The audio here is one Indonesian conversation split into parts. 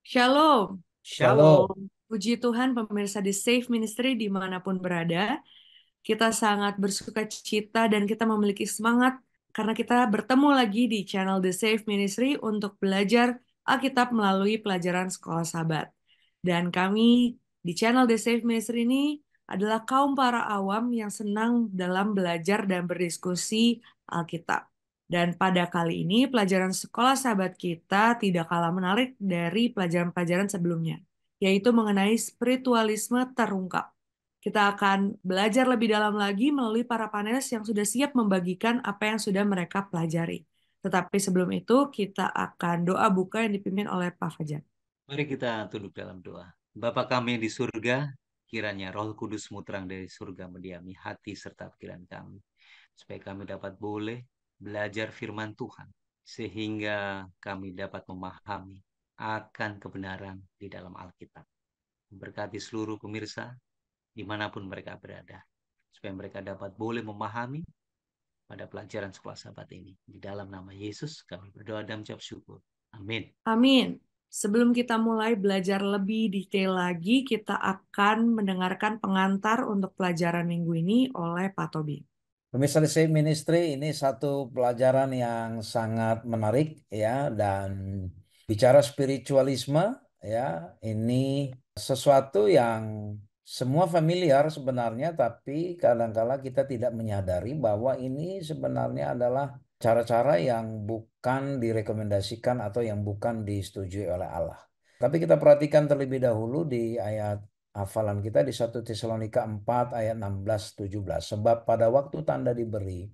Shalom. Shalom. Puji Tuhan pemirsa di Safe Ministry dimanapun berada. Kita sangat bersuka cita dan kita memiliki semangat karena kita bertemu lagi di channel The Safe Ministry untuk belajar Alkitab melalui pelajaran Sekolah Sabat. Dan kami di channel The Safe Ministry ini adalah kaum para awam yang senang dalam belajar dan berdiskusi Alkitab. Dan pada kali ini pelajaran Sekolah Sabat kita tidak kalah menarik dari pelajaran-pelajaran sebelumnya, yaitu mengenai spiritualisme terungkap. Kita akan belajar lebih dalam lagi melalui para panelis yang sudah siap membagikan apa yang sudah mereka pelajari. Tetapi sebelum itu, kita akan doa buka yang dipimpin oleh Pak Fajar. Mari kita tunduk dalam doa. Bapa kami yang di surga, kiranya Roh Kudus-Mu terang dari surga mendiami hati serta pikiran kami, supaya kami dapat boleh belajar firman Tuhan, sehingga kami dapat memahami akan kebenaran di dalam Alkitab. Berkati seluruh pemirsa, dimanapun mereka berada, supaya mereka dapat boleh memahami pada pelajaran sekolah sahabat ini. Di dalam nama Yesus kami berdoa dan mengucap syukur. Amin. Amin. Sebelum kita mulai belajar lebih detail lagi, kita akan mendengarkan pengantar untuk pelajaran minggu ini oleh Pak Tobi. Pemirsa The Save Ministry, ini satu pelajaran yang sangat menarik ya, dan bicara spiritualisme ya, ini sesuatu yang semua familiar sebenarnya, tapi kadang-kala kita tidak menyadari bahwa ini sebenarnya adalah cara-cara yang bukan direkomendasikan atau yang bukan disetujui oleh Allah. Tapi kita perhatikan terlebih dahulu di ayat hafalan kita di 1 Tesalonika 4 ayat 16-17. Sebab pada waktu tanda diberi,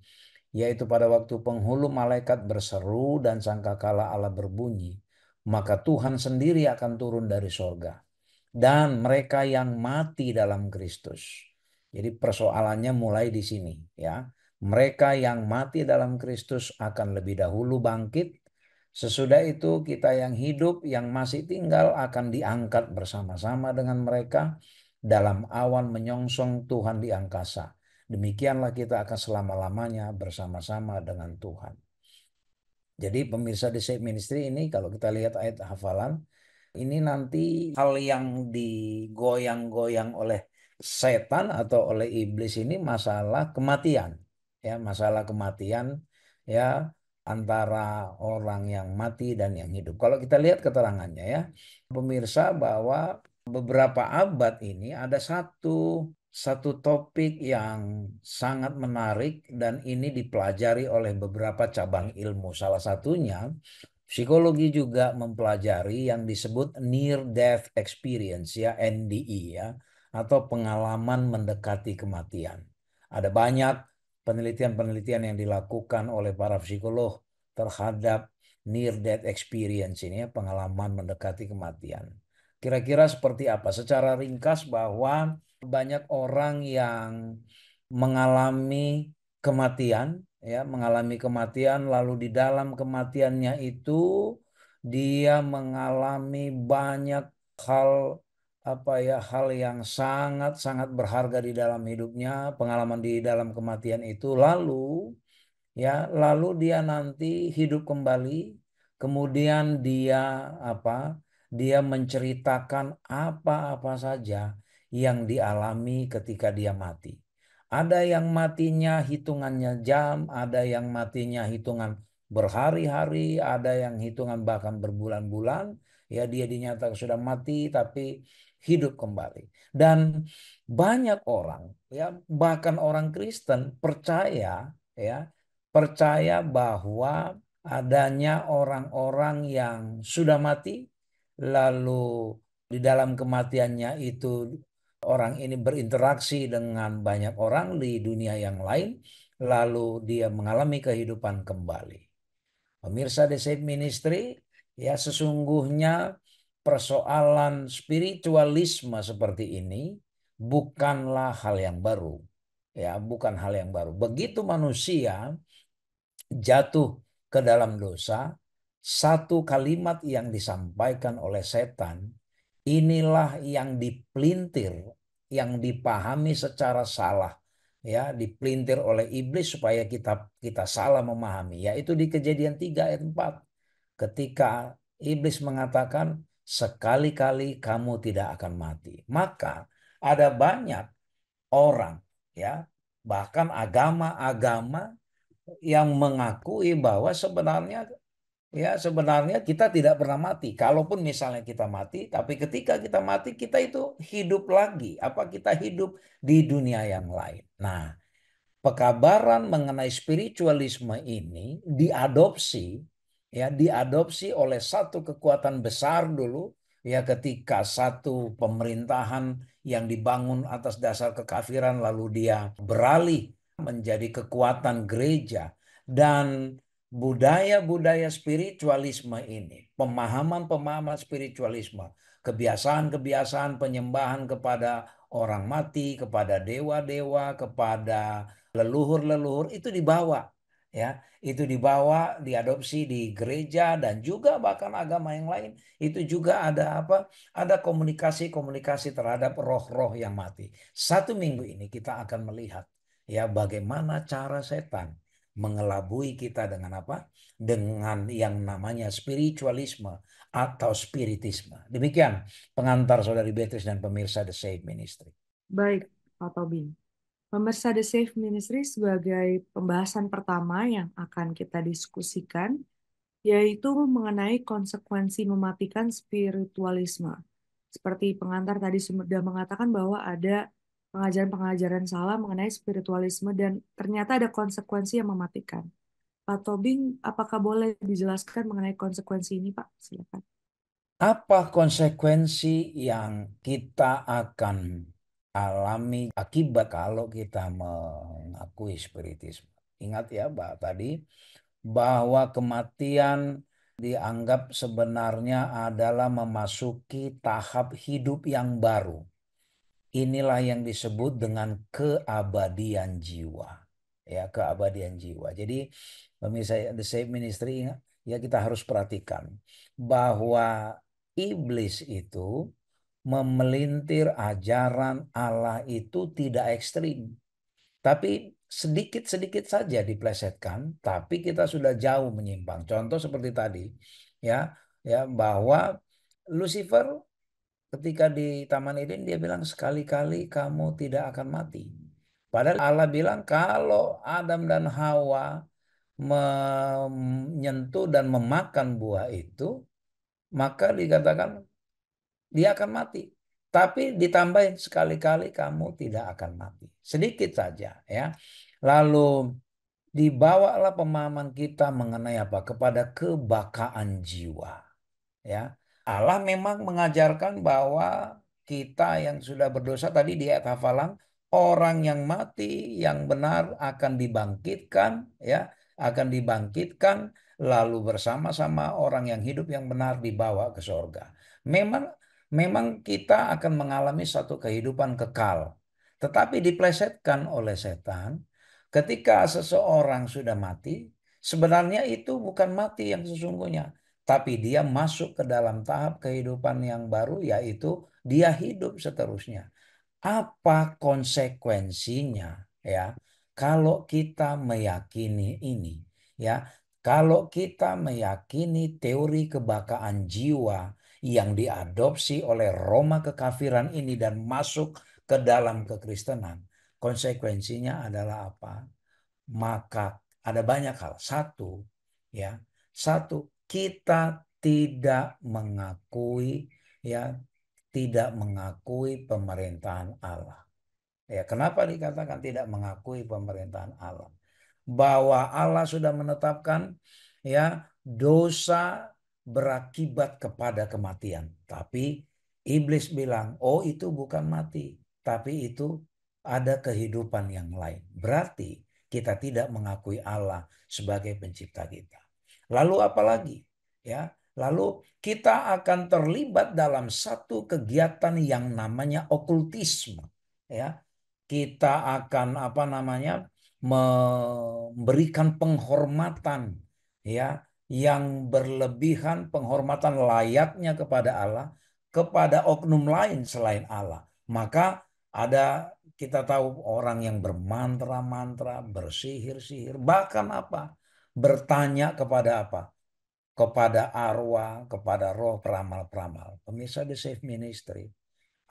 yaitu pada waktu penghulu malaikat berseru dan sangkakala Allah berbunyi, maka Tuhan sendiri akan turun dari sorga. Dan mereka yang mati dalam Kristus. Jadi persoalannya mulai di sini ya. Mereka yang mati dalam Kristus akan lebih dahulu bangkit. Sesudah itu kita yang hidup, yang masih tinggal akan diangkat bersama-sama dengan mereka dalam awan menyongsong Tuhan di angkasa. Demikianlah kita akan selama-lamanya bersama-sama dengan Tuhan. Jadi pemirsa di Safe Ministry ini kalau kita lihat ayat hafalan, ini nanti hal yang digoyang-goyang oleh setan atau oleh iblis ini masalah kematian. Ya, masalah kematian ya antara orang yang mati dan yang hidup. Kalau kita lihat keterangannya ya, pemirsa, bahwa beberapa abad ini ada satu topik yang sangat menarik dan ini dipelajari oleh beberapa cabang ilmu. Salah satunya psikologi juga mempelajari yang disebut near death experience ya, NDE ya, atau pengalaman mendekati kematian. Ada banyak penelitian-penelitian yang dilakukan oleh para psikolog terhadap near death experience ini ya, pengalaman mendekati kematian. Kira-kira seperti apa? Secara ringkas bahwa banyak orang yang mengalami kematian ya, mengalami kematian lalu di dalam kematiannya itu dia mengalami banyak hal hal yang sangat-sangat berharga di dalam hidupnya, pengalaman di dalam kematian itu, lalu dia nanti hidup kembali, kemudian dia menceritakan apa-apa saja yang dialami ketika dia mati. Ada yang matinya hitungannya jam, ada yang matinya hitungan berhari-hari, ada yang hitungan bahkan berbulan-bulan. Ya, dia dinyatakan sudah mati tapi hidup kembali. Dan banyak orang, ya bahkan orang Kristen percaya bahwa adanya orang-orang yang sudah mati, lalu di dalam kematiannya itu orang ini berinteraksi dengan banyak orang di dunia yang lain, lalu dia mengalami kehidupan kembali. Pemirsa The Safe Ministry, ya sesungguhnya persoalan spiritualisme seperti ini bukanlah hal yang baru. Ya, bukan hal yang baru. Begitu manusia jatuh ke dalam dosa, satu kalimat yang disampaikan oleh setan, inilah yang dipelintir, yang dipahami secara salah, ya, dipelintir oleh iblis supaya kita salah memahami, yaitu di Kejadian 3 ayat 4. Ketika iblis mengatakan, sekali-kali kamu tidak akan mati. Maka ada banyak orang, ya, bahkan agama-agama yang mengakui bahwa sebenarnya kita tidak pernah mati. Kalaupun misalnya kita mati, tapi ketika kita mati kita itu hidup lagi. Apa kita hidup di dunia yang lain? Nah, pekabaran mengenai spiritualisme ini diadopsi oleh satu kekuatan besar dulu, ya, ketika satu pemerintahan yang dibangun atas dasar kekafiran lalu dia beralih menjadi kekuatan gereja, dan budaya-budaya spiritualisme ini, pemahaman-pemahaman spiritualisme, kebiasaan-kebiasaan penyembahan kepada orang mati, kepada dewa-dewa, kepada leluhur-leluhur, itu dibawa, ya, itu dibawa, diadopsi di gereja, dan juga bahkan agama yang lain itu juga ada ada komunikasi terhadap roh-roh yang mati. Satu minggu ini kita akan melihat, ya, bagaimana cara setan mengelabui kita dengan dengan yang namanya spiritualisme atau spiritisme. Demikian pengantar Saudari Beatrice dan pemirsa The Save Ministry. Baik, Pak Tobing. Pemirsa The Safe Ministry, sebagai pembahasan pertama yang akan kita diskusikan, yaitu mengenai konsekuensi mematikan spiritualisme. Seperti pengantar tadi sudah mengatakan bahwa ada pengajaran-pengajaran salah mengenai spiritualisme dan ternyata ada konsekuensi yang mematikan. Pak Tobing, apakah boleh dijelaskan mengenai konsekuensi ini, Pak? Silakan. Apa konsekuensi yang kita akan alami akibat kalau kita mengakui spiritisme? Ingat ya, tadi bahwa kematian dianggap sebenarnya adalah memasuki tahap hidup yang baru. Inilah yang disebut dengan keabadian jiwa. Ya, keabadian jiwa. Jadi pemirsa The Save Ministry, ya, kita harus perhatikan bahwa iblis itu memelintir ajaran Allah itu tidak ekstrim, tapi sedikit-sedikit saja diplesetkan, tapi kita sudah jauh menyimpang. Contoh seperti tadi, ya, bahwa Lucifer ketika di Taman Eden dia bilang sekali-kali kamu tidak akan mati. Padahal Allah bilang kalau Adam dan Hawa menyentuh dan memakan buah itu, maka dikatakan dia akan mati. Tapi ditambahin sekali-kali kamu tidak akan mati. Sedikit saja, ya. Lalu dibawalah pemahaman kita mengenai apa? Kepada kebakaan jiwa. Ya. Allah memang mengajarkan bahwa kita yang sudah berdosa, tadi di ayat hafalan, orang yang mati yang benar akan dibangkitkan, ya, akan dibangkitkan lalu bersama-sama orang yang hidup yang benar dibawa ke surga. Memang kita akan mengalami satu kehidupan kekal, tetapi diplesetkan oleh setan. Ketika seseorang sudah mati, sebenarnya itu bukan mati yang sesungguhnya, tapi dia masuk ke dalam tahap kehidupan yang baru, yaitu dia hidup seterusnya. Apa konsekuensinya, ya, kalau kita meyakini ini, ya, kalau kita meyakini teori kebakaan jiwa yang diadopsi oleh Roma kekafiran ini dan masuk ke dalam kekristenan, konsekuensinya adalah apa? Maka ada banyak hal. Satu, kita tidak mengakui, ya, tidak mengakui pemerintahan Allah. Ya, kenapa dikatakan tidak mengakui pemerintahan Allah? Bahwa Allah sudah menetapkan, ya, dosa berakibat kepada kematian. Tapi iblis bilang, oh itu bukan mati, tapi itu ada kehidupan yang lain. Berarti kita tidak mengakui Allah sebagai pencipta kita. Lalu apalagi? Ya, lalu kita akan terlibat dalam satu kegiatan yang namanya okultisme. Ya, kita akan memberikan penghormatan, ya, yang berlebihan, penghormatan layaknya kepada Allah kepada oknum lain selain Allah. Maka kita tahu orang yang bermantra-mantra, bersihir-sihir, bahkan bertanya kepada kepada arwah, kepada roh peramal-peramal. Pemirsa The Safe Ministry,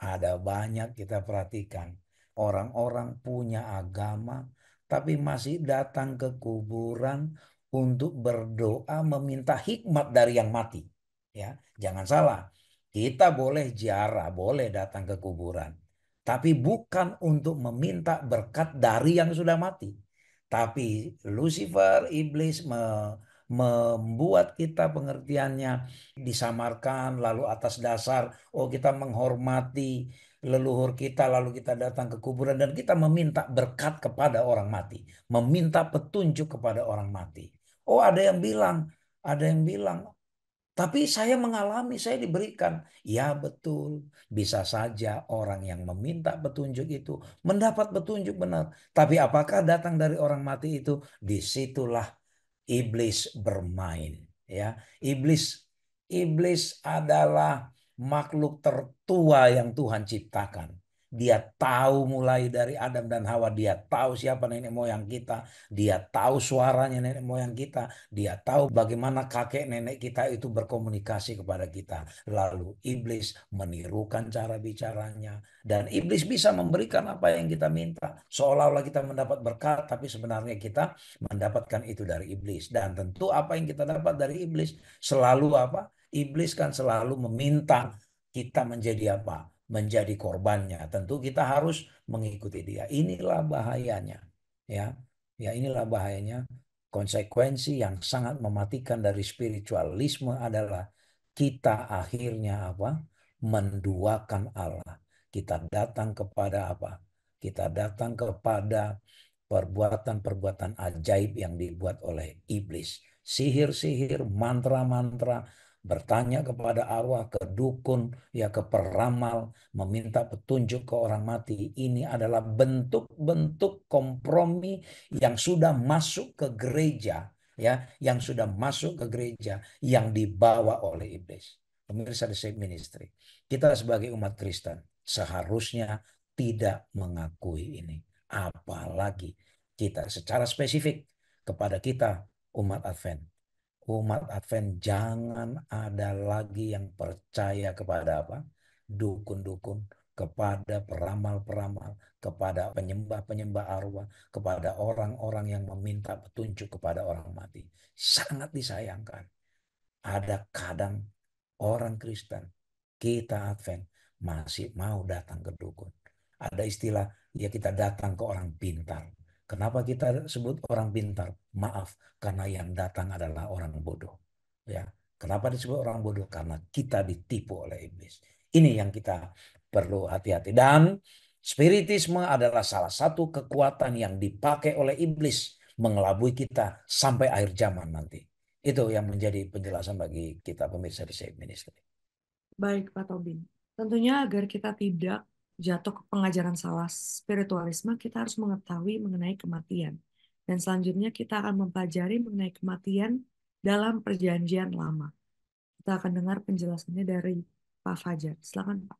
ada banyak kita perhatikan. Orang-orang punya agama, tapi masih datang ke kuburan untuk berdoa meminta hikmat dari yang mati. Ya, jangan salah. Kita boleh ziarah, boleh datang ke kuburan. Tapi bukan untuk meminta berkat dari yang sudah mati. Tapi Lucifer, iblis membuat kita pengertiannya disamarkan, lalu atas dasar kita menghormati leluhur kita, lalu kita datang ke kuburan dan kita meminta berkat kepada orang mati, meminta petunjuk kepada orang mati. Ada yang bilang, tapi saya mengalami, saya diberikan. Ya betul, bisa saja orang yang meminta petunjuk itu mendapat petunjuk benar. Tapi apakah datang dari orang mati itu? Disitulah iblis bermain. Ya, iblis adalah makhluk tertua yang Tuhan ciptakan. Dia tahu mulai dari Adam dan Hawa, dia tahu siapa nenek moyang kita, dia tahu suaranya nenek moyang kita, dia tahu bagaimana kakek nenek kita itu berkomunikasi kepada kita. Lalu iblis menirukan cara bicaranya dan iblis bisa memberikan apa yang kita minta. Seolah-olah kita mendapat berkat, tapi sebenarnya kita mendapatkan itu dari iblis. Dan tentu apa yang kita dapat dari iblis selalu apa? Iblis kan selalu meminta kita menjadi apa? Menjadi korbannya. Tentu kita harus mengikuti dia. Inilah bahayanya. Ya. Ya, inilah bahayanya. Konsekuensi yang sangat mematikan dari spiritualisme adalah kita akhirnya apa? Menduakan Allah. Kita datang kepada apa? Kita datang kepada perbuatan-perbuatan ajaib yang dibuat oleh iblis. Sihir-sihir, mantra-mantra, bertanya kepada arwah, ke dukun, ya ke peramal, meminta petunjuk ke orang mati. Ini adalah bentuk-bentuk kompromi yang sudah masuk ke gereja, ya, yang sudah masuk ke gereja yang dibawa oleh iblis. Pemirsa The Safe Ministry, kita sebagai umat Kristen seharusnya tidak mengakui ini. Apalagi kita secara spesifik kepada kita umat Advent. Umat Advent jangan ada lagi yang percaya kepada apa? Dukun-dukun, kepada peramal-peramal, kepada penyembah-penyembah arwah, kepada orang-orang yang meminta petunjuk kepada orang mati. Sangat disayangkan. Ada kadang orang Kristen, kita Advent, masih mau datang ke dukun. Ada istilah, ya kita datang ke orang pintar. Kenapa kita sebut orang pintar? Maaf, karena yang datang adalah orang bodoh. Ya, kenapa disebut orang bodoh? Karena kita ditipu oleh iblis. Ini yang kita perlu hati-hati. Dan spiritisme adalah salah satu kekuatan yang dipakai oleh iblis mengelabui kita sampai akhir zaman nanti. Itu yang menjadi penjelasan bagi kita pemirsa di Safe Ministry. Baik, Pak Tobing. Tentunya agar kita tidak jatuh ke pengajaran salah spiritualisme, kita harus mengetahui mengenai kematian. Dan selanjutnya kita akan mempelajari mengenai kematian dalam perjanjian lama. Kita akan dengar penjelasannya dari Pak Fajar. Silakan, Pak.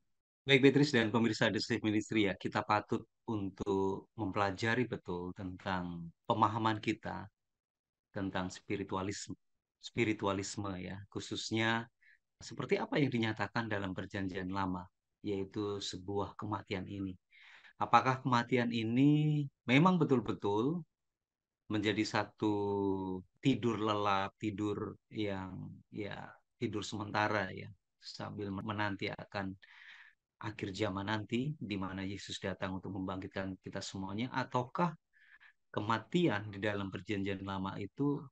Baik, Beatrice dan pemirsa The Safe Ministry ya, kita patut untuk mempelajari betul tentang pemahaman kita tentang spiritualisme ya, khususnya seperti apa yang dinyatakan dalam perjanjian lama, yaitu sebuah kematian ini. Apakah kematian ini memang betul-betul menjadi satu tidur lelap, tidur yang ya tidur sementara ya, sambil menanti akan akhir zaman nanti, di mana Yesus datang untuk membangkitkan kita semuanya, ataukah kematian di dalam perjanjian lama itu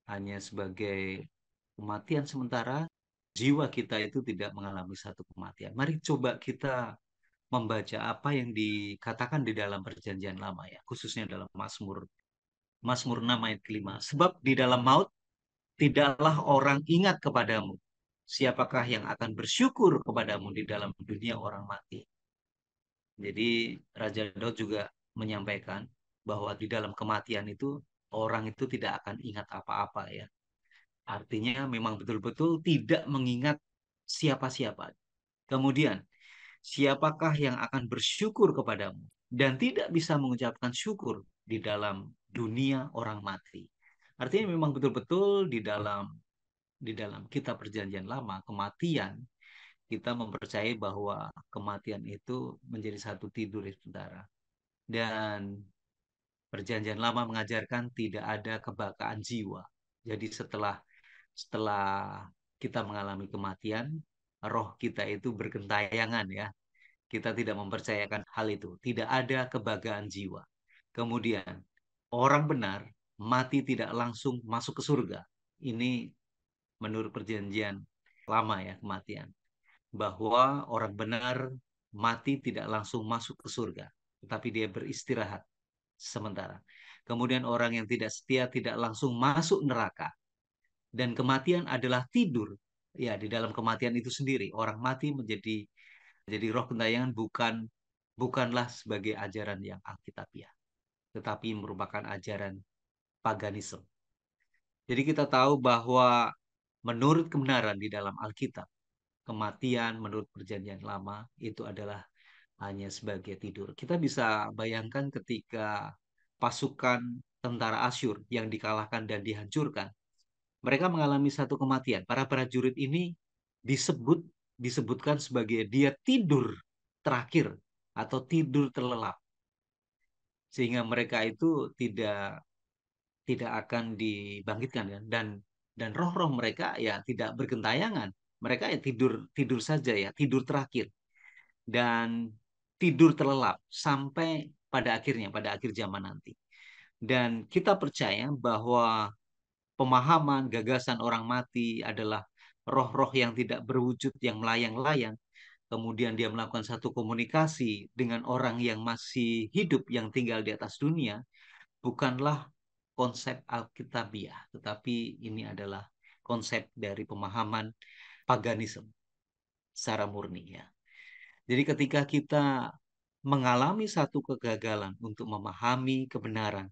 hanya sebagai kematian sementara, jiwa kita itu tidak mengalami satu kematian. Mari coba kita membaca apa yang dikatakan di dalam perjanjian lama ya, khususnya dalam Mazmur 6 ayat 5. Sebab di dalam maut tidaklah orang ingat kepadamu. Siapakah yang akan bersyukur kepadamu di dalam dunia orang mati? Jadi Raja Daud juga menyampaikan bahwa di dalam kematian itu orang itu tidak akan ingat apa-apa ya. Artinya memang betul-betul tidak mengingat siapa-siapa. Kemudian, siapakah yang akan bersyukur kepadamu dan tidak bisa mengucapkan syukur di dalam dunia orang mati. Artinya memang betul-betul di dalam di dalam kitab Perjanjian Lama, kematian, kita mempercayai bahwa kematian itu menjadi satu tidur, saudara. Dan Perjanjian Lama mengajarkan tidak ada kebakaan jiwa. Jadi setelah kita mengalami kematian, roh kita itu bergentayangan ya. Kita tidak mempercayakan hal itu. Tidak ada kebagaan jiwa. Kemudian, orang benar mati tidak langsung masuk ke surga. Ini menurut Perjanjian Lama ya, kematian. Bahwa orang benar mati tidak langsung masuk ke surga, tetapi dia beristirahat sementara. Kemudian orang yang tidak setia tidak langsung masuk neraka. Dan kematian adalah tidur. Ya, di dalam kematian itu sendiri, orang mati menjadi roh gentayangan bukanlah sebagai ajaran yang alkitabiah, tetapi merupakan ajaran paganisme. Jadi kita tahu bahwa menurut kebenaran di dalam Alkitab, kematian menurut Perjanjian Lama itu adalah hanya sebagai tidur. Kita bisa bayangkan ketika pasukan tentara Asyur yang dikalahkan dan dihancurkan, mereka mengalami satu kematian. Para prajurit ini disebutkan sebagai dia tidur terakhir atau tidur terlelap, sehingga mereka itu tidak akan dibangkitkan kan, dan roh-roh mereka ya tidak bergentayangan, mereka ya tidur tidur saja ya, tidur terakhir dan tidur terlelap sampai pada akhir zaman nanti. Dan kita percaya bahwa pemahaman gagasan orang mati adalah roh-roh yang tidak berwujud, yang melayang-layang, kemudian dia melakukan satu komunikasi dengan orang yang masih hidup yang tinggal di atas dunia, bukanlah konsep Alkitabiah, tetapi ini adalah konsep dari pemahaman paganisme secara murni ya. Jadi ketika kita mengalami satu kegagalan untuk memahami kebenaran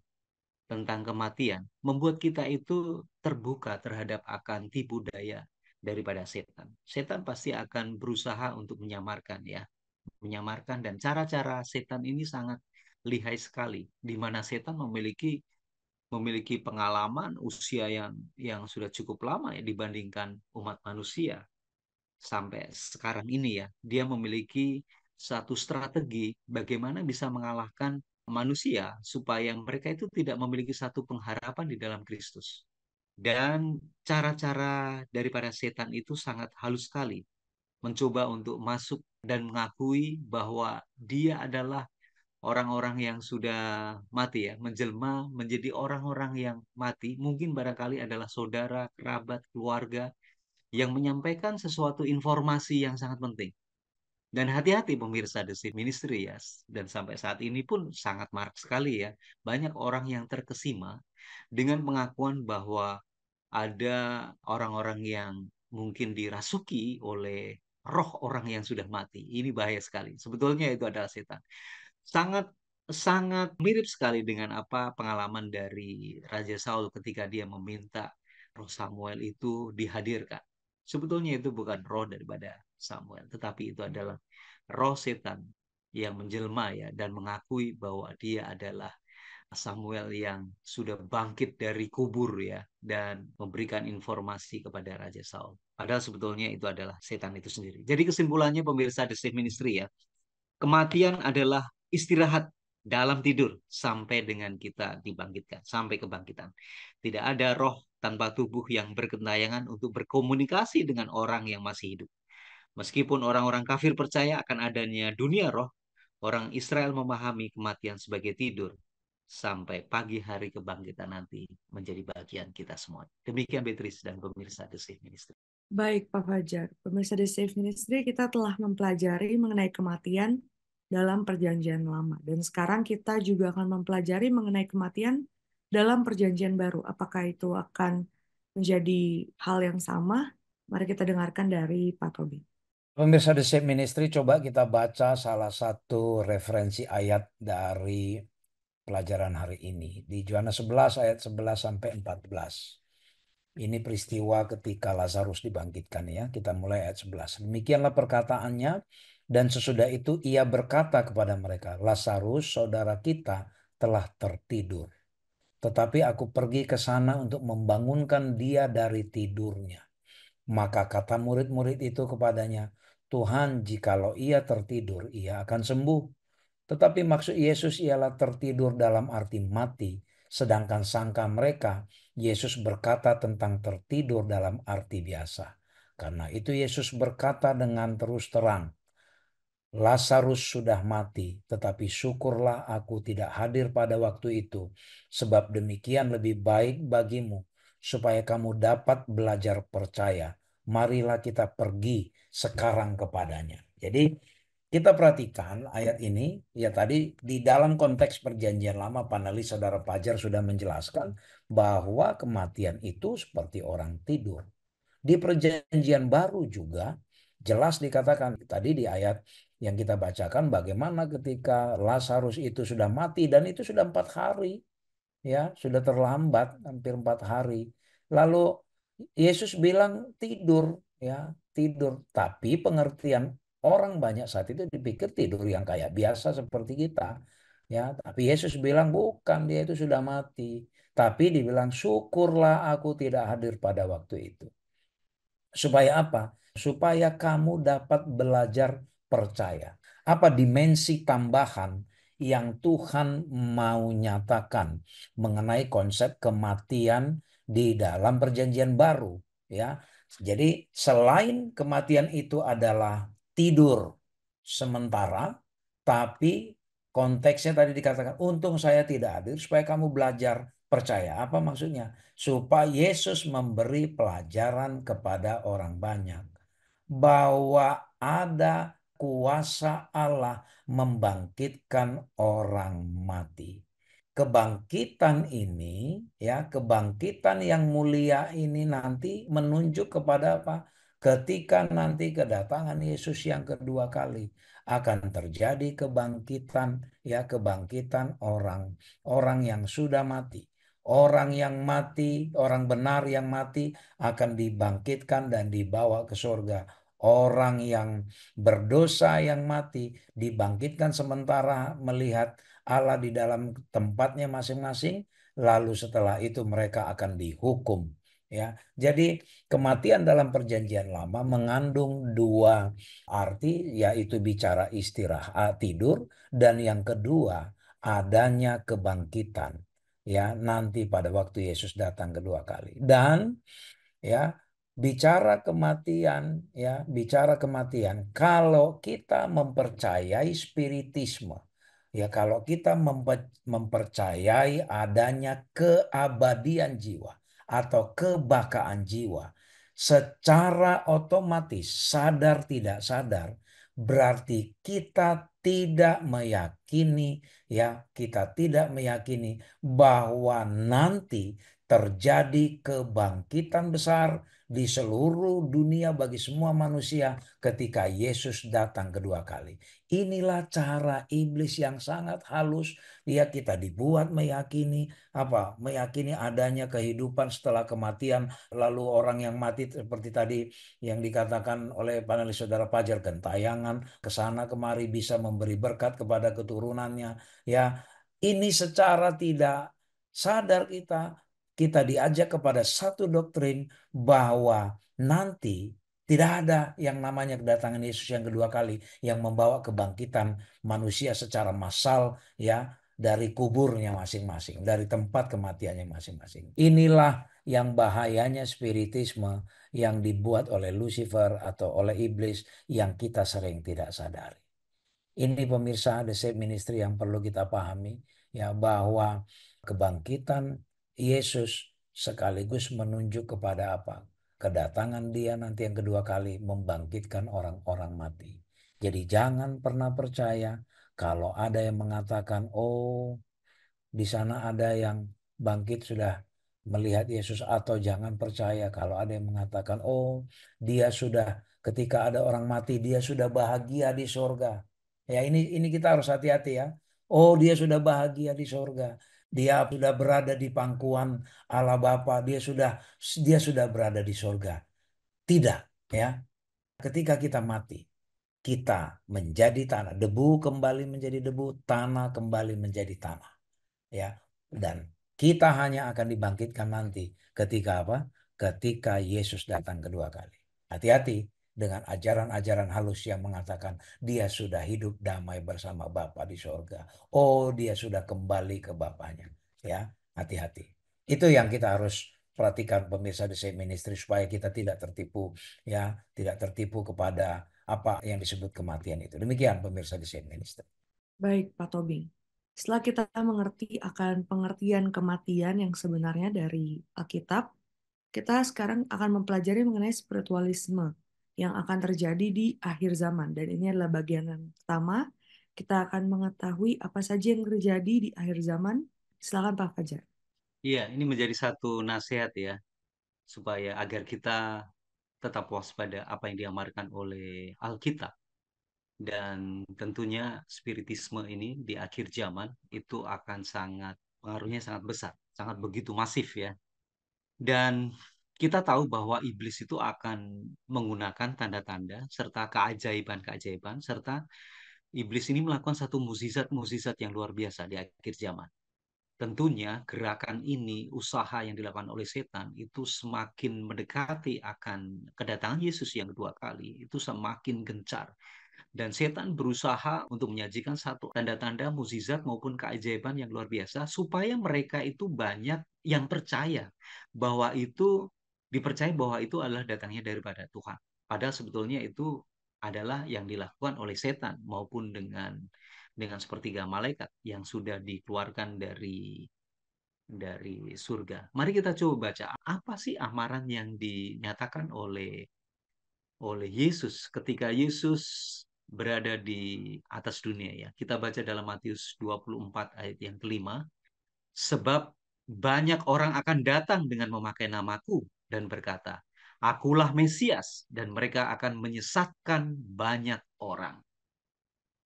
tentang kematian, membuat kita itu terbuka terhadap akan tipu daya daripada setan. Setan pasti akan berusaha untuk menyamarkan ya, menyamarkan, dan cara-cara setan ini sangat lihai sekali, di mana setan memiliki pengalaman usia yang sudah cukup lama ya dibandingkan umat manusia sampai sekarang ini ya. Dia memiliki satu strategi bagaimana bisa mengalahkan manusia supaya mereka itu tidak memiliki satu pengharapan di dalam Kristus. Dan cara-cara daripada setan itu sangat halus sekali. Mencoba untuk masuk dan mengakui bahwa dia adalah orang-orang yang sudah mati ya, menjelma menjadi orang-orang yang mati, mungkin barangkali adalah saudara, kerabat, keluarga, yang menyampaikan sesuatu informasi yang sangat penting. Dan hati-hati pemirsa The Safe Ministry ya, dan sampai saat ini pun sangat marak sekali ya, banyak orang yang terkesima dengan pengakuan bahwa ada orang-orang yang mungkin dirasuki oleh roh orang yang sudah mati. Ini bahaya sekali. Sebetulnya itu adalah setan. Sangat sangat mirip sekali dengan apa pengalaman dari Raja Saul ketika dia meminta roh Samuel itu dihadirkan. Sebetulnya itu bukan roh daripada Samuel, tetapi itu adalah roh setan yang menjelma ya dan mengakui bahwa dia adalah Samuel yang sudah bangkit dari kubur ya dan memberikan informasi kepada Raja Saul. Padahal sebetulnya itu adalah setan itu sendiri. Jadi kesimpulannya pemirsa The Safe Ministry ya, kematian adalah istirahat dalam tidur sampai dengan kita dibangkitkan, sampai kebangkitan. Tidak ada roh tanpa tubuh yang berkentayangan untuk berkomunikasi dengan orang yang masih hidup. Meskipun orang-orang kafir percaya akan adanya dunia roh, orang Israel memahami kematian sebagai tidur sampai pagi hari kebangkitan nanti menjadi bagian kita semua. Demikian Beatrice dan pemirsa The Safe Ministry. Baik, Pak Fajar. Pemirsa The Safe Ministry, kita telah mempelajari mengenai kematian dalam Perjanjian Lama. Dan sekarang kita juga akan mempelajari mengenai kematian dalam Perjanjian Baru. Apakah itu akan menjadi hal yang sama? Mari kita dengarkan dari Pak Tobi. Pemirsa The Safe Ministry, coba kita baca salah satu referensi ayat dari pelajaran hari ini. Di Yohanes 11 ayat 11 sampai 14. Ini peristiwa ketika Lazarus dibangkitkan ya. Kita mulai ayat 11. Demikianlah perkataannya, dan sesudah itu ia berkata kepada mereka, Lazarus saudara kita telah tertidur. Tetapi aku pergi ke sana untuk membangunkan dia dari tidurnya. Maka kata murid-murid itu kepadanya, Tuhan, jikalau ia tertidur, ia akan sembuh. Tetapi maksud Yesus ialah tertidur dalam arti mati. Sedangkan sangka mereka, Yesus berkata tentang tertidur dalam arti biasa. Karena itu Yesus berkata dengan terus terang, Lazarus sudah mati, tetapi syukurlah aku tidak hadir pada waktu itu, sebab demikian lebih baik bagimu, supaya kamu dapat belajar percaya. Marilah kita pergi sekarang kepadanya. Jadi kita perhatikan ayat ini, ya tadi di dalam konteks perjanjian lama, panelis Saudara Fajar sudah menjelaskan bahwa kematian itu seperti orang tidur. Di perjanjian baru juga jelas dikatakan tadi di ayat yang kita bacakan bagaimana ketika Lazarus itu sudah mati dan itu sudah 4 hari, ya sudah terlambat hampir 4 hari. Lalu Yesus bilang tidur, ya tidur. Tapi pengertian orang banyak saat itu dipikir tidur yang kayak biasa seperti kita, ya. Tapi Yesus bilang bukan, dia itu sudah mati. Tapi dibilang syukurlah aku tidak hadir pada waktu itu. Supaya apa? Supaya kamu dapat belajar percaya. Apa dimensi tambahan yang Tuhan mau nyatakan mengenai konsep kematian di dalam perjanjian baru, ya. Jadi selain kematian itu adalah tidur sementara, tapi konteksnya tadi dikatakan untung saya tidak hadir supaya kamu belajar percaya. Apa maksudnya? Supaya Yesus memberi pelajaran kepada orang banyak bahwa ada kuasa Allah membangkitkan orang mati. Kebangkitan ini, ya, kebangkitan yang mulia ini nanti menunjuk kepada apa? Ketika nanti kedatangan Yesus yang kedua kali akan terjadi kebangkitan, ya, kebangkitan orang yang sudah mati. Orang yang mati, orang benar yang mati akan dibangkitkan dan dibawa ke surga. Orang yang berdosa yang mati dibangkitkan sementara melihat Allah di dalam tempatnya masing-masing. Lalu setelah itu mereka akan dihukum. Ya, jadi kematian dalam perjanjian lama mengandung dua arti, yaitu bicara istirahat tidur, dan yang kedua adanya kebangkitan, ya nanti pada waktu Yesus datang kedua kali. Dan ya bicara kematian, ya bicara kematian, kalau kita mempercayai spiritisme, ya kalau kita mempercayai adanya keabadian jiwa atau kebakaan jiwa, secara otomatis sadar tidak sadar berarti kita tidak meyakini, ya kita tidak meyakini bahwa nanti terjadi kebangkitan besar di seluruh dunia bagi semua manusia ketika Yesus datang kedua kali. Inilah cara iblis yang sangat halus. Ya, kita dibuat meyakini apa? Meyakini adanya kehidupan setelah kematian. Lalu orang yang mati seperti tadi yang dikatakan oleh panelis Saudara Fajar, gentayangan ke sana kemari bisa memberi berkat kepada keturunannya. Ya, ini secara tidak sadar kita diajak kepada satu doktrin bahwa nanti tidak ada yang namanya kedatangan Yesus yang kedua kali yang membawa kebangkitan manusia secara massal, ya, dari kuburnya masing-masing, dari tempat kematiannya masing-masing. Inilah yang bahayanya spiritisme yang dibuat oleh Lucifer atau oleh iblis yang kita sering tidak sadari. Ini pemirsa The Safe Ministry yang perlu kita pahami, ya, bahwa kebangkitan Yesus sekaligus menunjuk kepada apa? Kedatangan dia nanti yang kedua kali membangkitkan orang-orang mati. Jadi jangan pernah percaya kalau ada yang mengatakan, oh di sana ada yang bangkit sudah melihat Yesus, atau jangan percaya kalau ada yang mengatakan, oh dia sudah, ketika ada orang mati dia sudah bahagia di surga. Ya, ini kita harus hati-hati, ya. Oh dia sudah bahagia di surga. Dia sudah berada di pangkuan Allah Bapa. Dia sudah berada di surga. Tidak, ya. Ketika kita mati, kita menjadi tanah. Debu kembali menjadi debu, tanah kembali menjadi tanah. Ya, dan kita hanya akan dibangkitkan nanti ketika apa? ketika Yesus datang kedua kali. Hati-hati dengan ajaran-ajaran halus yang mengatakan dia sudah hidup damai bersama Bapa di sorga. Oh, dia sudah kembali ke Bapaknya. Ya, hati-hati. Itu yang kita harus perhatikan pemirsa The Same Ministry supaya kita tidak tertipu, ya, tidak tertipu kepada apa yang disebut kematian itu. Demikian pemirsa The Same Ministry. Baik, Pak Tobing. Setelah kita mengerti akan pengertian kematian yang sebenarnya dari Alkitab, kita sekarang akan mempelajari mengenai spiritualisme yang akan terjadi di akhir zaman. Dan ini adalah bagian yang pertama. Kita akan mengetahui apa saja yang terjadi di akhir zaman. Silakan Pak Fajar. Iya, ini menjadi satu nasihat ya, supaya agar kita tetap waspada apa yang diamarkan oleh Alkitab. Dan tentunya spiritisme ini di akhir zaman itu akan pengaruhnya sangat besar, sangat begitu masif ya. Dan kita tahu bahwa iblis itu akan menggunakan tanda-tanda serta keajaiban-keajaiban, serta iblis ini melakukan satu mukjizat-mukjizat yang luar biasa di akhir zaman. Tentunya gerakan ini, usaha yang dilakukan oleh setan itu semakin mendekati akan kedatangan Yesus yang kedua kali, itu semakin gencar. Dan setan berusaha untuk menyajikan satu tanda-tanda mukjizat maupun keajaiban yang luar biasa supaya mereka itu banyak yang dipercaya bahwa itu adalah datangnya daripada Tuhan. Padahal sebetulnya itu adalah yang dilakukan oleh setan maupun dengan sepertiga malaikat yang sudah dikeluarkan dari surga. Mari kita coba baca apa sih amaran yang dinyatakan oleh Yesus ketika Yesus berada di atas dunia ya. Kita baca dalam Matius 24 ayat yang kelima. Sebab banyak orang akan datang dengan memakai namaku dan berkata, Akulah Mesias, dan mereka akan menyesatkan banyak orang.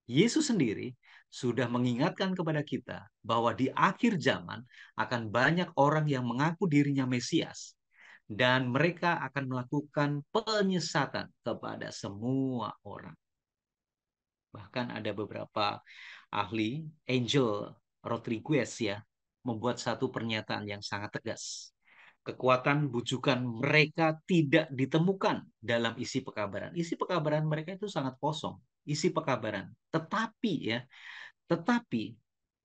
Yesus sendiri sudah mengingatkan kepada kita bahwa di akhir zaman akan banyak orang yang mengaku dirinya Mesias, dan mereka akan melakukan penyesatan kepada semua orang. Bahkan ada beberapa ahli, Angel Rodriguez ya, membuat satu pernyataan yang sangat tegas. Kekuatan bujukan mereka tidak ditemukan dalam isi pekabaran. Isi pekabaran mereka itu sangat kosong. Isi pekabaran. Tetapi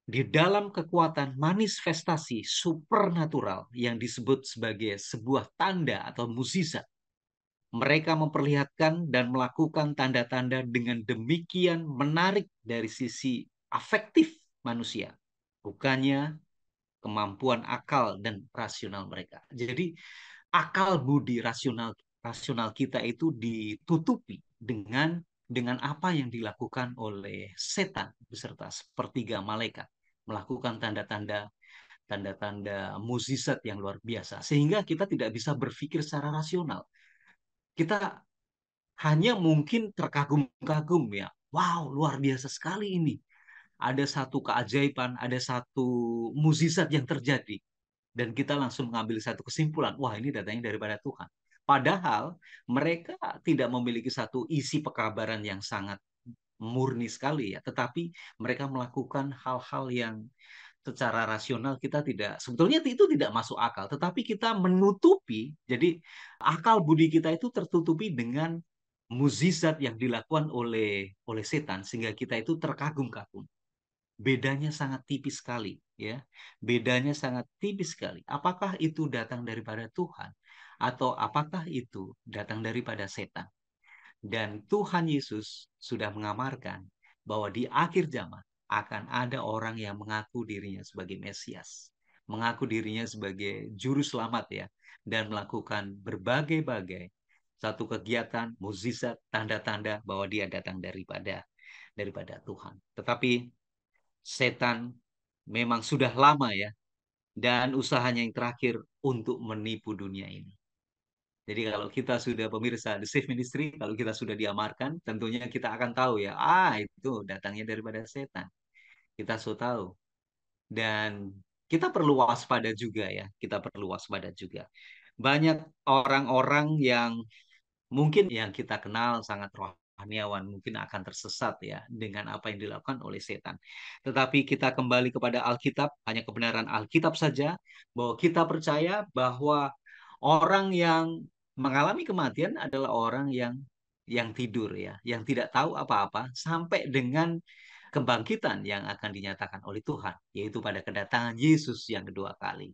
di dalam kekuatan manifestasi supernatural yang disebut sebagai sebuah tanda atau mukjizat, mereka memperlihatkan dan melakukan tanda-tanda dengan demikian menarik dari sisi afektif manusia, bukannya kemampuan akal dan rasional mereka. Jadi akal budi rasional kita itu ditutupi dengan apa yang dilakukan oleh setan beserta sepertiga malaikat, melakukan tanda-tanda mukjizat yang luar biasa, sehingga kita tidak bisa berpikir secara rasional. Kita hanya mungkin terkagum-kagum ya. Wow, luar biasa sekali ini. Ada satu keajaiban, ada satu mukjizat yang terjadi. Dan kita langsung mengambil satu kesimpulan, wah ini datangnya daripada Tuhan. Padahal mereka tidak memiliki satu isi pekabaran yang sangat murni sekali ya. Tetapi mereka melakukan hal-hal yang secara rasional kita sebetulnya itu tidak masuk akal, tetapi kita menutupi, jadi akal budi kita itu tertutupi dengan mukjizat yang dilakukan oleh setan sehingga kita itu terkagum-kagum. Bedanya sangat tipis sekali ya. Bedanya sangat tipis sekali. Apakah itu datang daripada Tuhan atau apakah itu datang daripada setan? Dan Tuhan Yesus sudah mengamarkan bahwa di akhir zaman akan ada orang yang mengaku dirinya sebagai Mesias, mengaku dirinya sebagai juru selamat ya, dan melakukan berbagai-bagai satu kegiatan, mukjizat, tanda-tanda bahwa dia datang daripada Tuhan. Tetapi setan memang sudah lama ya, dan usahanya yang terakhir untuk menipu dunia ini. Jadi kalau kita sudah pemirsa The Safe Ministry, kalau kita sudah diamarkan, tentunya kita akan tahu ya, itu datangnya daripada setan. Kita sudah tahu. Dan kita perlu waspada juga ya, kita perlu waspada juga. Banyak orang-orang yang mungkin yang kita kenal sangat rohaniawan, mungkin akan tersesat ya dengan apa yang dilakukan oleh setan. Tetapi kita kembali kepada Alkitab, hanya kebenaran Alkitab saja, bahwa kita percaya bahwa Orang yang mengalami kematian adalah orang yang tidur ya, yang tidak tahu apa-apa sampai dengan kebangkitan yang akan dinyatakan oleh Tuhan, yaitu pada kedatangan Yesus yang kedua kali.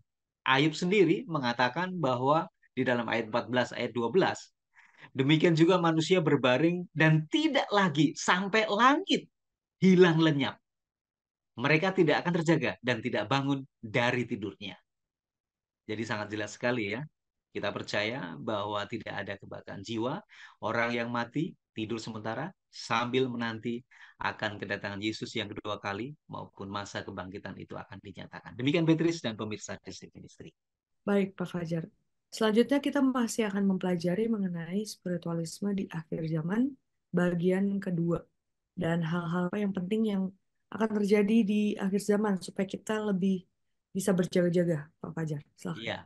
Ayub sendiri mengatakan bahwa di dalam ayat 14 ayat 12, demikian juga manusia berbaring dan tidak lagi sampai langit hilang lenyap. Mereka tidak akan terjaga dan tidak bangun dari tidurnya. Jadi sangat jelas sekali ya. Kita percaya bahwa tidak ada kebakaran jiwa. Orang yang mati tidur sementara sambil menanti akan kedatangan Yesus yang kedua kali maupun masa kebangkitan itu akan dinyatakan. Demikian Beatrice dan pemirsa The Safe Ministry. Baik, Pak Fajar. Selanjutnya kita masih akan mempelajari mengenai spiritualisme di akhir zaman bagian kedua dan hal-hal apa yang penting yang akan terjadi di akhir zaman supaya kita lebih bisa berjaga-jaga, Pak Fajar. Silakan. Iya,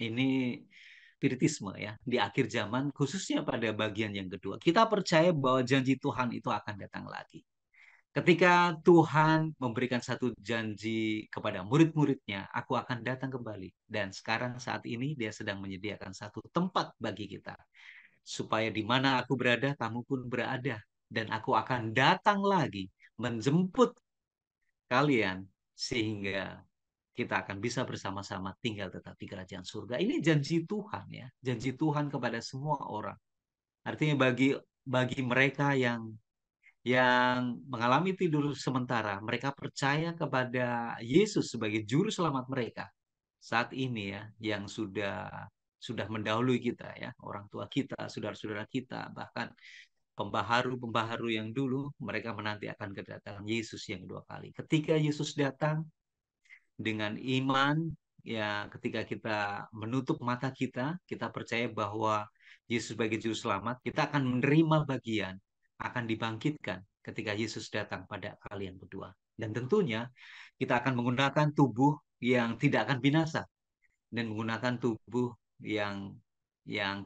ini spiritisme ya di akhir zaman khususnya pada bagian yang kedua. Kita percaya bahwa janji Tuhan itu akan datang lagi. Ketika Tuhan memberikan satu janji kepada murid-muridnya, aku akan datang kembali. Dan sekarang saat ini dia sedang menyediakan satu tempat bagi kita. Supaya di mana aku berada, kamu pun berada. Dan aku akan datang lagi menjemput kalian sehingga kita akan bisa bersama-sama tinggal tetap di kerajaan surga. Ini janji Tuhan ya, janji Tuhan kepada semua orang. Artinya bagi mereka yang mengalami tidur sementara, mereka percaya kepada Yesus sebagai juru selamat mereka. Saat ini ya, yang sudah mendahului kita ya, orang tua kita, saudara-saudara kita, bahkan pembaharu-pembaharu yang dulu, mereka menanti akan kedatangan Yesus yang kedua kali. Ketika Yesus datang dengan iman, ya ketika kita menutup mata kita, kita percaya bahwa Yesus sebagai juru selamat, kita akan menerima bagian, akan dibangkitkan ketika Yesus datang pada kalian berdua. Dan tentunya kita akan menggunakan tubuh yang tidak akan binasa dan menggunakan tubuh yang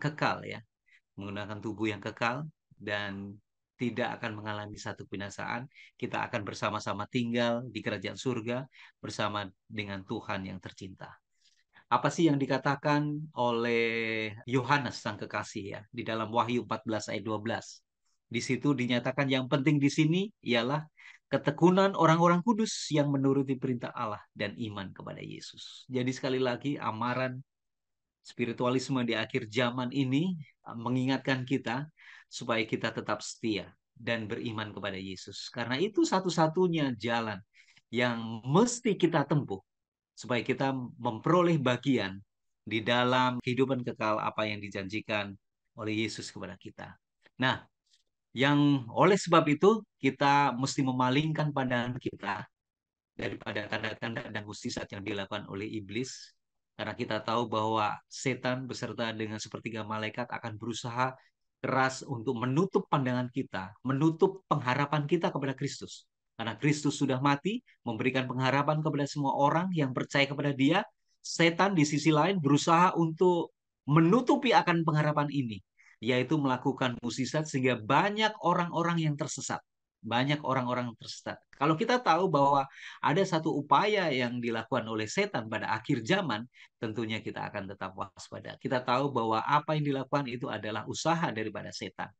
kekal ya, menggunakan tubuh yang kekal dan tidak akan mengalami satu binasaan. Kita akan bersama-sama tinggal di kerajaan surga bersama dengan Tuhan yang tercinta. Apa sih yang dikatakan oleh Yohanes sang kekasih ya di dalam Wahyu 14 ayat 12? Di situ dinyatakan yang penting di sini ialah ketekunan orang-orang kudus yang menuruti perintah Allah dan iman kepada Yesus. Jadi sekali lagi amaran spiritualisme di akhir zaman ini mengingatkan kita supaya kita tetap setia dan beriman kepada Yesus. Karena itu satu-satunya jalan yang mesti kita tempuh supaya kita memperoleh bagian di dalam kehidupan kekal apa yang dijanjikan oleh Yesus kepada kita. Nah, yang oleh sebab itu kita mesti memalingkan pandangan kita daripada tanda-tanda dan mukjizat yang dilakukan oleh iblis. Karena kita tahu bahwa setan beserta dengan sepertiga malaikat akan berusaha keras untuk menutup pandangan kita, menutup pengharapan kita kepada Kristus. Karena Kristus sudah mati, memberikan pengharapan kepada semua orang yang percaya kepada Dia. Setan di sisi lain berusaha untuk menutupi akan pengharapan ini, yaitu melakukan mukjizat sehingga banyak orang-orang yang tersesat. Banyak orang-orang tersesat. Kalau kita tahu bahwa ada satu upaya yang dilakukan oleh setan pada akhir zaman, tentunya kita akan tetap waspada. Kita tahu bahwa apa yang dilakukan itu adalah usaha daripada setan.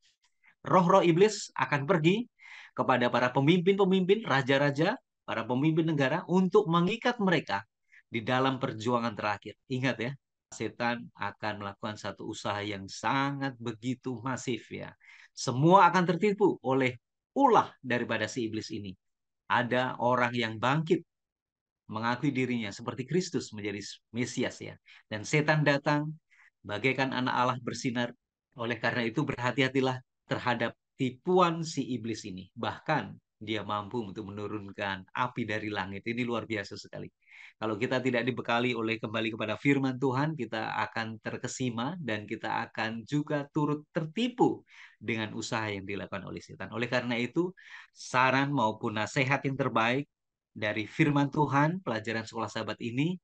Roh-roh iblis akan pergi kepada para pemimpin-pemimpin, raja-raja, para pemimpin negara untuk mengikat mereka di dalam perjuangan terakhir. Ingat ya, setan akan melakukan satu usaha yang sangat begitu masif ya. Semua akan tertipu oleh ulah daripada si iblis ini. Ada orang yang bangkit mengakui dirinya seperti Kristus menjadi Mesias ya. Dan setan datang bagaikan anak Allah bersinar. Oleh karena itu berhati-hatilah terhadap tipuan si iblis ini. Bahkan dia mampu untuk menurunkan api dari langit. Ini luar biasa sekali. Kalau kita tidak dibekali oleh kembali kepada firman Tuhan, kita akan terkesima dan kita akan juga turut tertipu dengan usaha yang dilakukan oleh setan. Oleh karena itu, saran maupun nasihat yang terbaik dari firman Tuhan, pelajaran sekolah sahabat ini,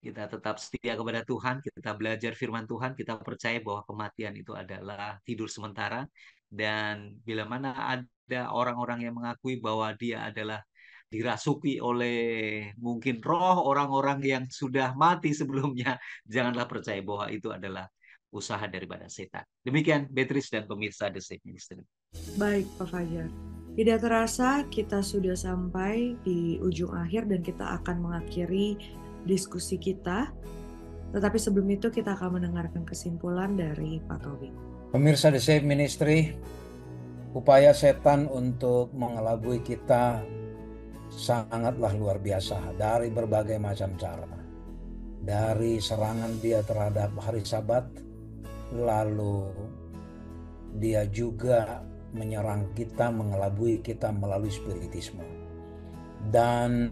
kita tetap setia kepada Tuhan, kita belajar firman Tuhan, kita percaya bahwa kematian itu adalah tidur sementara, dan bila mana ada orang-orang yang mengakui bahwa dia adalah dirasuki oleh mungkin roh orang-orang yang sudah mati sebelumnya, janganlah percaya bahwa itu adalah usaha daripada setan. Demikian Beatrice dan pemirsa The Safe Ministry. Baik, Pak Fajar. Tidak terasa kita sudah sampai di ujung akhir dan kita akan mengakhiri diskusi kita. Tetapi sebelum itu kita akan mendengarkan kesimpulan dari Pak Tobing. Pemirsa The Safe Ministry, upaya setan untuk mengelabui kita sangatlah luar biasa dari berbagai macam cara. Dari serangan dia terhadap hari Sabat, lalu dia juga menyerang kita, mengelabui kita melalui spiritisme. Dan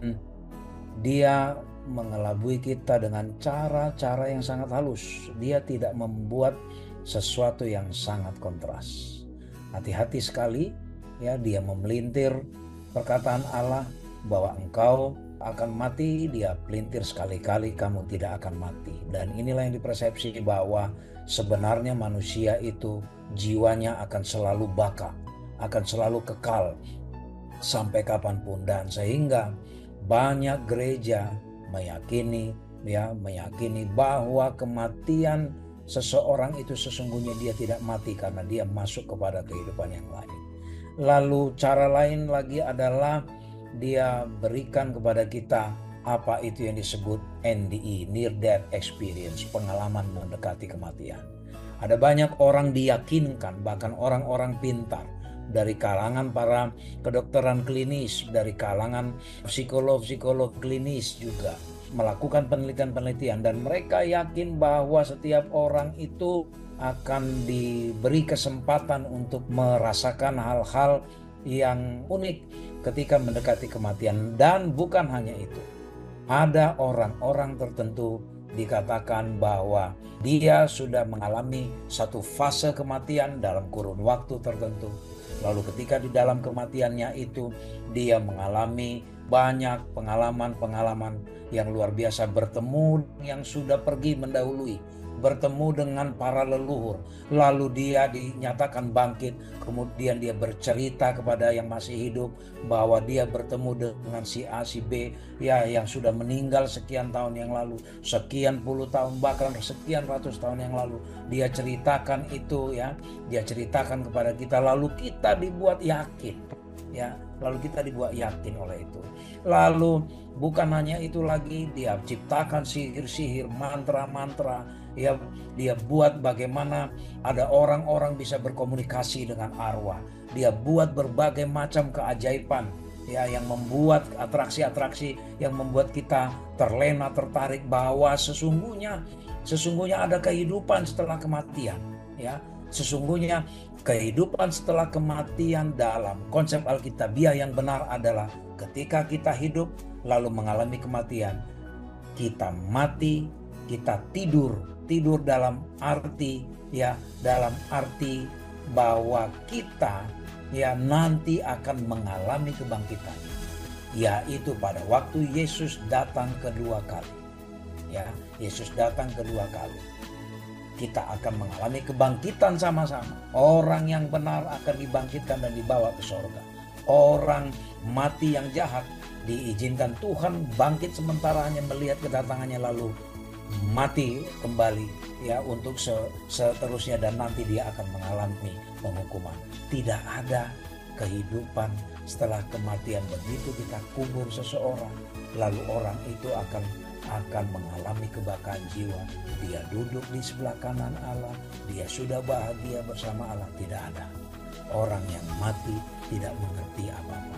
dia mengelabui kita dengan cara-cara yang sangat halus. Dia tidak membuat sesuatu yang sangat kontras. Hati-hati sekali ya, dia memelintir perkataan Allah bahwa engkau akan mati, dia pelintir sekali-kali kamu tidak akan mati. Dan inilah yang dipersepsi bahwa sebenarnya manusia itu jiwanya akan selalu baka, akan selalu kekal sampai kapanpun. Dan sehingga banyak gereja meyakini bahwa kematian seseorang itu sesungguhnya dia tidak mati karena dia masuk kepada kehidupan yang lain. Lalu cara lain lagi adalah dia berikan kepada kita apa itu yang disebut NDE, Near Death Experience, pengalaman mendekati kematian. Ada banyak orang diyakinkan, bahkan orang-orang pintar dari kalangan para kedokteran klinis, dari kalangan psikolog-psikolog klinis juga melakukan penelitian-penelitian, dan mereka yakin bahwa setiap orang itu akan diberi kesempatan untuk merasakan hal-hal yang unik ketika mendekati kematian. Dan bukan hanya itu, ada orang-orang tertentu dikatakan bahwa dia sudah mengalami satu fase kematian dalam kurun waktu tertentu. Lalu ketika di dalam kematiannya itu dia mengalami banyak pengalaman-pengalaman yang luar biasa, bertemu yang sudah pergi mendahului, bertemu dengan para leluhur, lalu dia dinyatakan bangkit, kemudian dia bercerita kepada yang masih hidup bahwa dia bertemu dengan si A, si B ya yang sudah meninggal sekian tahun yang lalu, sekian puluh tahun, bahkan sekian ratus tahun yang lalu. Dia ceritakan itu ya, dia ceritakan kepada kita, lalu kita dibuat yakin ya, lalu kita dibuat yakin oleh itu. Lalu bukan hanya itu lagi, dia ciptakan sihir-sihir, mantra-mantra ya, dia buat bagaimana ada orang-orang bisa berkomunikasi dengan arwah. Dia buat berbagai macam keajaiban ya, yang membuat atraksi-atraksi yang membuat kita terlena, tertarik bahwa sesungguhnya ada kehidupan setelah kematian ya. Sesungguhnya kehidupan setelah kematian dalam konsep Alkitabiah yang benar adalah ketika kita hidup lalu mengalami kematian, kita mati, kita tidur dalam arti ya, dalam arti bahwa kita ya nanti akan mengalami kebangkitan, yaitu pada waktu Yesus datang kedua kali. Ya, Yesus datang kedua kali. Kita akan mengalami kebangkitan sama-sama. Orang yang benar akan dibangkitkan dan dibawa ke surga. Orang mati yang jahat diizinkan Tuhan bangkit sementara hanya melihat kedatangannya, lalu mati kembali ya untuk seterusnya, dan nanti dia akan mengalami penghukuman. Tidak ada kehidupan setelah kematian. Begitu kita kubur seseorang, lalu orang itu akan mengalami kebangkitan jiwa. Dia duduk di sebelah kanan Allah, dia sudah bahagia bersama Allah. Tidak ada. Orang yang mati tidak mengerti apa-apa.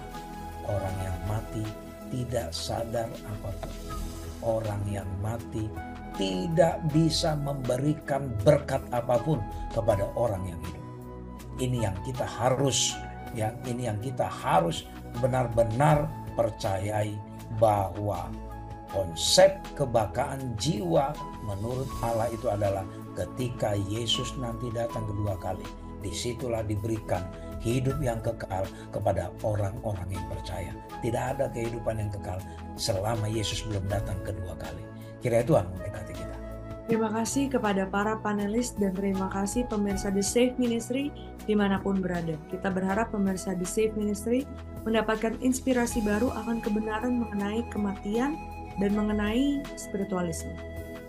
Orang yang mati tidak sadar apapun. Orang yang mati tidak bisa memberikan berkat apapun kepada orang yang hidup. Ini yang kita harus benar-benar percayai, bahwa konsep kebakaan jiwa menurut Allah itu adalah ketika Yesus nanti datang kedua kali. Disitulah diberikan hidup yang kekal kepada orang-orang yang percaya. Tidak ada kehidupan yang kekal selama Yesus belum datang kedua kali. Kiranya Tuhan memberkati kita. Terima kasih kepada para panelis dan terima kasih pemirsa The Safe Ministry dimanapun berada. Kita berharap pemirsa The Safe Ministry mendapatkan inspirasi baru akan kebenaran mengenai kematian dan mengenai spiritualisme.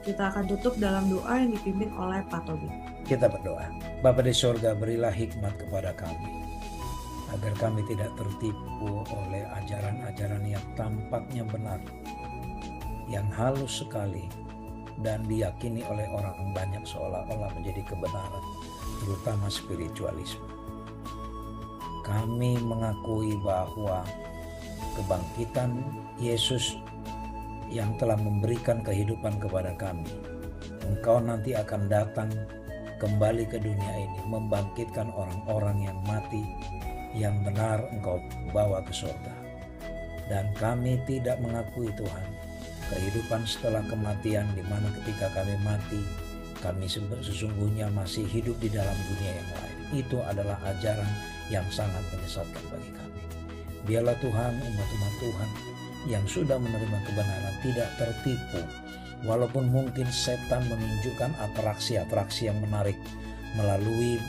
Kita akan tutup dalam doa yang dipimpin oleh Pak Tobi. Kita berdoa. Bapa di sorga, berilah hikmat kepada kami, agar kami tidak tertipu oleh ajaran-ajaran yang tampaknya benar, yang halus sekali, dan diyakini oleh orang banyak seolah-olah menjadi kebenaran, terutama spiritualisme. Kami mengakui bahwa kebangkitan Yesus yang telah memberikan kehidupan kepada kami, Engkau nanti akan datang kembali ke dunia ini, membangkitkan orang-orang yang mati, yang benar Engkau bawa ke surga. Dan kami tidak mengakui Tuhan kehidupan setelah kematian, di mana ketika kami mati, kami sesungguhnya masih hidup di dalam dunia yang lain. Itu adalah ajaran yang sangat menyesatkan bagi kami. Biarlah Tuhan, umat-umat Tuhan yang sudah menerima kebenaran tidak tertipu, walaupun mungkin setan menunjukkan atraksi-atraksi yang menarik melalui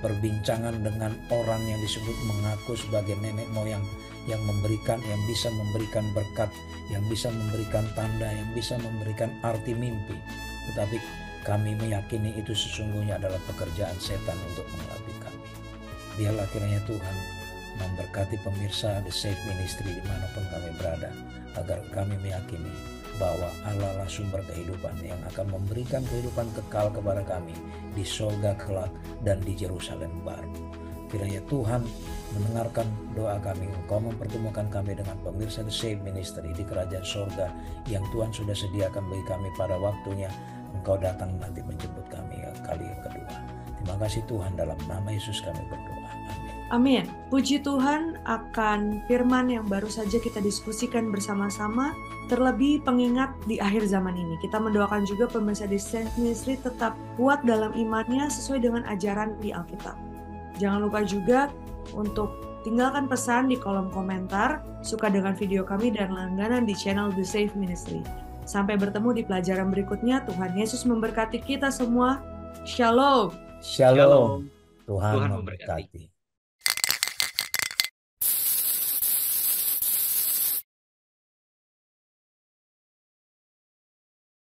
perbincangan dengan orang yang disebut mengaku sebagai nenek moyang, yang bisa memberikan berkat, yang bisa memberikan tanda, yang bisa memberikan arti mimpi. Tetapi kami meyakini itu sesungguhnya adalah pekerjaan setan untuk mengelabui kami. Biarlah kiranya Tuhan memberkati pemirsa The Safe Ministry dimanapun kami berada, agar kami meyakini bahwa Allah lah sumber kehidupan yang akan memberikan kehidupan kekal kepada kami di sorga kelak dan di Yerusalem baru. Kiranya Tuhan mendengarkan doa kami. Engkau mempertemukan kami dengan pemirsa The Safe Ministry di kerajaan sorga yang Tuhan sudah sediakan bagi kami pada waktunya Engkau datang nanti menjemput kami kali yang kedua. Terima kasih Tuhan, dalam nama Yesus kami berdoa. Amin. Amin. Puji Tuhan akan firman yang baru saja kita diskusikan bersama-sama, terlebih pengingat di akhir zaman ini. Kita mendoakan juga pemirsa The Safe Ministry tetap kuat dalam imannya sesuai dengan ajaran di Alkitab. Jangan lupa juga untuk tinggalkan pesan di kolom komentar, suka dengan video kami, dan langganan di channel The Safe Ministry. Sampai bertemu di pelajaran berikutnya. Tuhan Yesus memberkati kita semua. Shalom. Shalom. Tuhan memberkati.